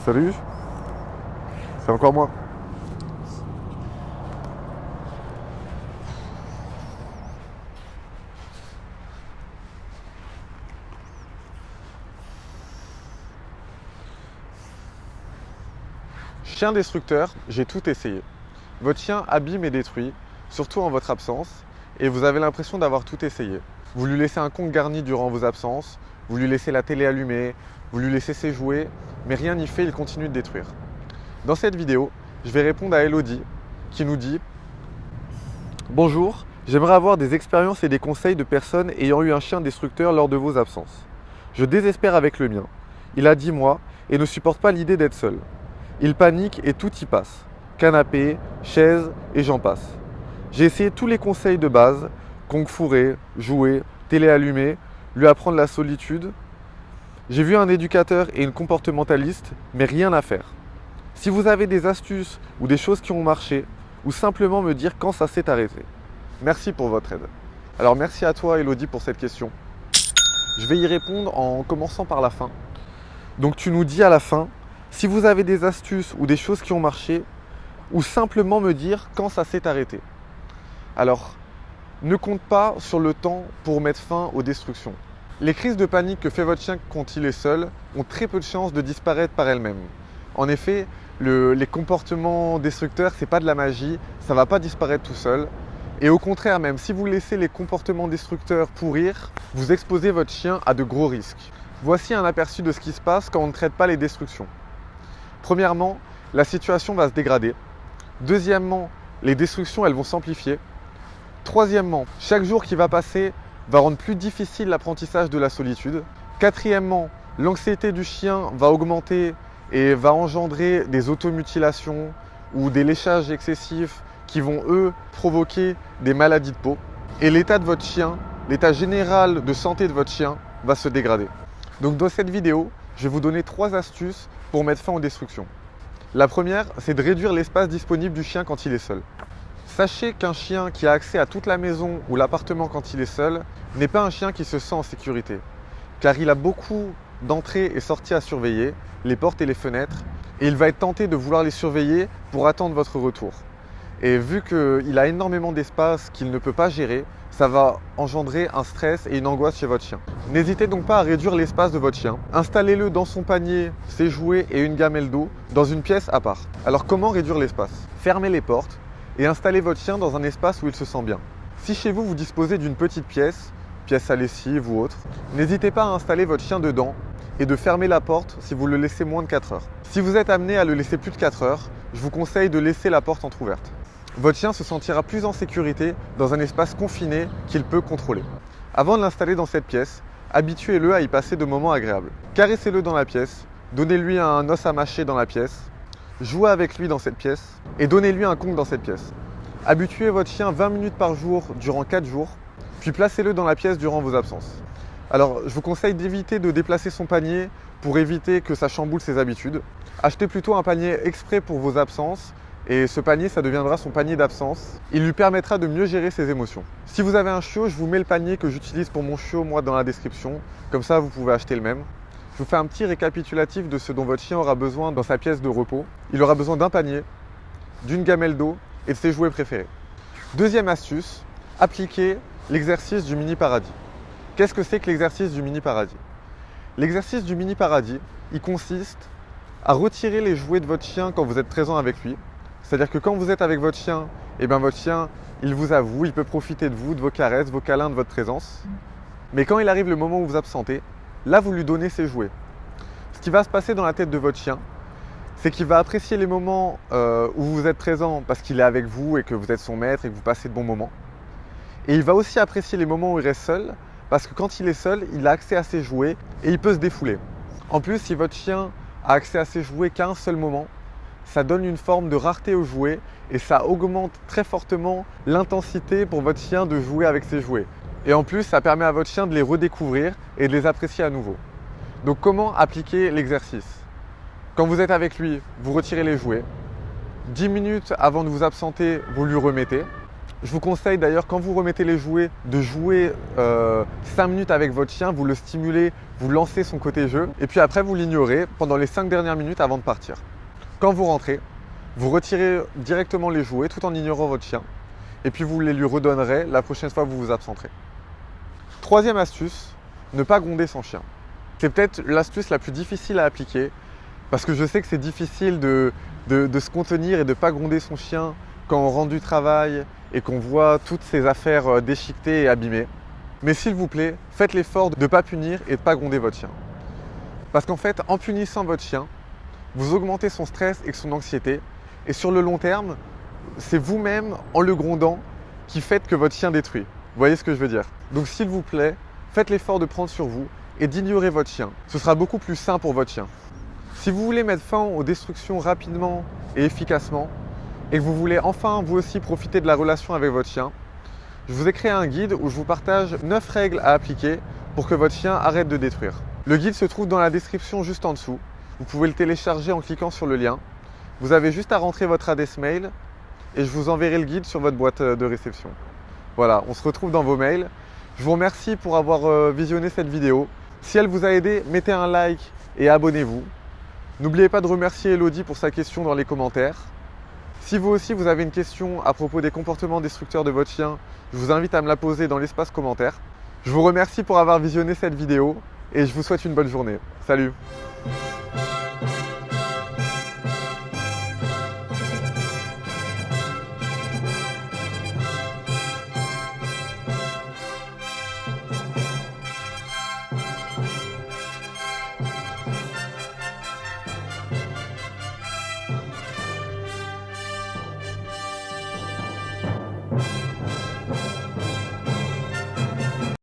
Salut, c'est encore moi. Chien destructeur, j'ai tout essayé. Votre chien abîme et détruit, surtout en votre absence, et vous avez l'impression d'avoir tout essayé. Vous lui laissez un compte garni durant vos absences, vous lui laissez la télé allumée, vous lui laissez ses jouets, mais rien n'y fait, il continue de détruire. Dans cette vidéo, je vais répondre à Elodie qui nous dit « Bonjour, j'aimerais avoir des expériences et des conseils de personnes ayant eu un chien destructeur lors de vos absences. Je désespère avec le mien. Il a 10 mois et ne supporte pas l'idée d'être seul. Il panique et tout y passe. Canapé, chaise et j'en passe. J'ai essayé tous les conseils de base, conque fourré, jouer, télé allumée, lui apprendre la solitude. J'ai vu un éducateur et une comportementaliste, mais rien à faire. Si vous avez des astuces ou des choses qui ont marché, ou simplement me dire quand ça s'est arrêté. Merci pour votre aide. » Alors merci à toi Elodie pour cette question. Je vais y répondre en commençant par la fin. Donc tu nous dis à la fin, si vous avez des astuces ou des choses qui ont marché, ou simplement me dire quand ça s'est arrêté. Alors, ne compte pas sur le temps pour mettre fin aux destructions. Les crises de panique que fait votre chien quand il est seul ont très peu de chances de disparaître par elles-mêmes. En effet, les comportements destructeurs, c'est pas de la magie, ça va pas disparaître tout seul. Et au contraire même, si vous laissez les comportements destructeurs pourrir, vous exposez votre chien à de gros risques. Voici un aperçu de ce qui se passe quand on ne traite pas les destructions. Premièrement, la situation va se dégrader. Deuxièmement, les destructions elles vont s'amplifier. Troisièmement, chaque jour qui va passer va rendre plus difficile l'apprentissage de la solitude. Quatrièmement, l'anxiété du chien va augmenter et va engendrer des automutilations ou des léchages excessifs qui vont, eux, provoquer des maladies de peau. Et l'état de votre chien, l'état général de santé de votre chien va se dégrader. Donc dans cette vidéo, je vais vous donner 3 astuces pour mettre fin aux destructions. La première, c'est de réduire l'espace disponible du chien quand il est seul. Sachez qu'un chien qui a accès à toute la maison ou l'appartement quand il est seul n'est pas un chien qui se sent en sécurité, car il a beaucoup d'entrées et sorties à surveiller, les portes et les fenêtres, et il va être tenté de vouloir les surveiller pour attendre votre retour. Et vu qu'il a énormément d'espace qu'il ne peut pas gérer, ça va engendrer un stress et une angoisse chez votre chien. N'hésitez donc pas à réduire l'espace de votre chien. Installez-le dans son panier, ses jouets et une gamelle d'eau dans une pièce à part. Alors comment réduire l'espace? Fermez les portes et installez votre chien dans un espace où il se sent bien. Si chez vous, vous disposez d'une petite pièce à lessive ou autre, n'hésitez pas à installer votre chien dedans et de fermer la porte si vous le laissez moins de 4 heures. Si vous êtes amené à le laisser plus de 4 heures, je vous conseille de laisser la porte entrouverte. Votre chien se sentira plus en sécurité dans un espace confiné qu'il peut contrôler. Avant de l'installer dans cette pièce, habituez-le à y passer de moments agréables. Caressez-le dans la pièce, donnez-lui un os à mâcher dans la pièce, jouez avec lui dans cette pièce et donnez-lui un conque dans cette pièce. Habituez votre chien 20 minutes par jour durant 4 jours, puis placez-le dans la pièce durant vos absences. Alors, je vous conseille d'éviter de déplacer son panier pour éviter que ça chamboule ses habitudes. Achetez plutôt un panier exprès pour vos absences et ce panier, ça deviendra son panier d'absence. Il lui permettra de mieux gérer ses émotions. Si vous avez un chiot, je vous mets le panier que j'utilise pour mon chiot, moi, dans la description. Comme ça, vous pouvez acheter le même. Je vous fais un petit récapitulatif de ce dont votre chien aura besoin dans sa pièce de repos. Il aura besoin d'un panier, d'une gamelle d'eau et de ses jouets préférés. Deuxième astuce, appliquez l'exercice du mini paradis. Qu'est-ce que c'est que l'exercice du mini paradis? L'exercice du mini paradis, il consiste à retirer les jouets de votre chien quand vous êtes présent avec lui. C'est-à-dire que quand vous êtes avec votre chien, votre chien, il vous avoue, il peut profiter de vous, de vos caresses, vos câlins, de votre présence. Mais quand il arrive le moment où vous vous absentez, là vous lui donnez ses jouets. Ce qui va se passer dans la tête de votre chien, c'est qu'il va apprécier les moments où vous êtes présent parce qu'il est avec vous et que vous êtes son maître et que vous passez de bons moments. Et il va aussi apprécier les moments où il reste seul parce que quand il est seul, il a accès à ses jouets et il peut se défouler. En plus, si votre chien a accès à ses jouets qu'à un seul moment, ça donne une forme de rareté aux jouets et ça augmente très fortement l'intensité pour votre chien de jouer avec ses jouets. Et en plus, ça permet à votre chien de les redécouvrir et de les apprécier à nouveau. Donc comment appliquer l'exercice? Quand vous êtes avec lui, vous retirez les jouets. 10 minutes avant de vous absenter, vous lui remettez. Je vous conseille d'ailleurs, quand vous remettez les jouets, de jouer 5 minutes avec votre chien, vous le stimulez, vous lancez son côté jeu, et puis après vous l'ignorez pendant les 5 dernières minutes avant de partir. Quand vous rentrez, vous retirez directement les jouets tout en ignorant votre chien, et puis vous les lui redonnerez la prochaine fois que vous vous absenterez. Troisième astuce, ne pas gronder son chien. C'est peut-être l'astuce la plus difficile à appliquer, parce que je sais que c'est difficile de se contenir et de ne pas gronder son chien quand on rentre du travail et qu'on voit toutes ces affaires déchiquetées et abîmées. Mais s'il vous plaît, faites l'effort de ne pas punir et de ne pas gronder votre chien. Parce qu'en fait, en punissant votre chien, vous augmentez son stress et son anxiété. Et sur le long terme, c'est vous-même, en le grondant, qui faites que votre chien détruit. Vous voyez ce que je veux dire? Donc s'il vous plaît, faites l'effort de prendre sur vous et d'ignorer votre chien. Ce sera beaucoup plus sain pour votre chien. Si vous voulez mettre fin aux destructions rapidement et efficacement, et que vous voulez enfin vous aussi profiter de la relation avec votre chien, je vous ai créé un guide où je vous partage 9 règles à appliquer pour que votre chien arrête de détruire. Le guide se trouve dans la description juste en dessous. Vous pouvez le télécharger en cliquant sur le lien. Vous avez juste à rentrer votre adresse mail et je vous enverrai le guide sur votre boîte de réception. Voilà, on se retrouve dans vos mails. Je vous remercie pour avoir visionné cette vidéo. Si elle vous a aidé, mettez un like et abonnez-vous. N'oubliez pas de remercier Elodie pour sa question dans les commentaires. Si vous aussi vous avez une question à propos des comportements destructeurs de votre chien, je vous invite à me la poser dans l'espace commentaire. Je vous remercie pour avoir visionné cette vidéo et je vous souhaite une bonne journée. Salut!